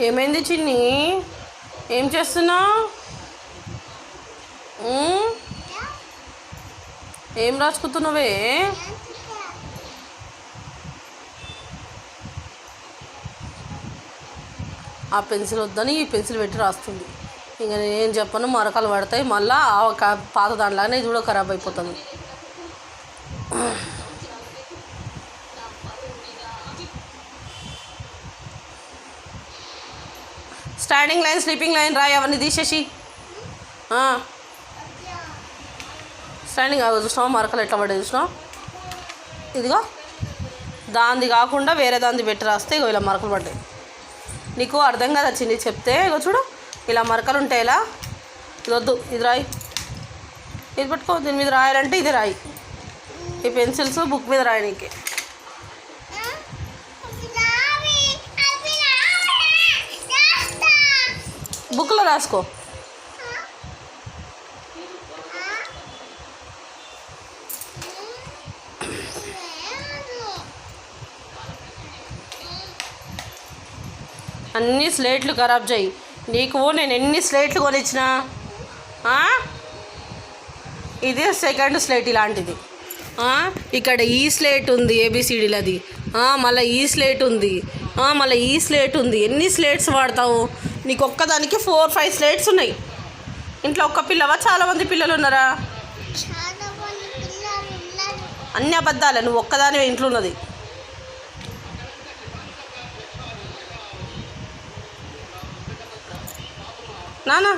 ఏమైంది చిన్ని? ఏం చేస్తున్నావు? ఏం రాసుకుతున్నావే? ఆ పెన్సిల్ వద్దని ఈ పెన్సిల్ పెట్టి రాస్తుంది. ఇంకా నేను చెప్పను, మరకలు పడతాయి. మళ్ళీ పాత దానిలాగానే ఇది కూడా ఖరాబ్ అయిపోతుంది. స్టాండింగ్ లైన్, స్లీపింగ్ లైన్ రాయి. అవన్నీ తీసేసి స్టాండింగ్ చూసినావు మరకలు ఎట్లా పడే చూసినావు? ఇదిగో దాంది కాకుండా వేరే దాంది పెట్టి రాస్తే ఇగో ఇలా మరకలు పడ్డాయి. నీకు అర్థం కదా చిన్ని చెప్తే? ఇగో చూడు, ఇలా మరకలు ఉంటాయి. ఇలా ఇది వద్దు, ఇది రాయి. ఇది పట్టుకో. దీని మీద రాయాలంటే ఇది రాయి. ఈ పెన్సిల్స్ బుక్ మీద రాయడానికి. బుక్లో రాసుకో. అన్ని స్లేట్లు ఖరాబ్ చేయి. నీకు నేను ఎన్ని స్లేట్లు కొనిచ్చినా ఇది సెకండ్ స్లేట్ ఇలాంటిది. ఇక్కడ ఈ స్లేట్ ఉంది ఏబిసిడీలది, మళ్ళీ ఈ స్లేట్ ఉంది, మళ్ళీ ఈ స్లేట్ ఉంది. ఎన్ని స్లేట్స్ వాడతావు? నీకు ఒక్కదానికి 4-5 స్లేట్స్ ఉన్నాయి. ఇంట్లో ఒక్క పిల్లవా చాలామంది పిల్లలు ఉన్నారా? అన్ని అబద్ధాలే, నువ్వు ఒక్కదాని ఇంట్లో ఉన్నది. నాన్న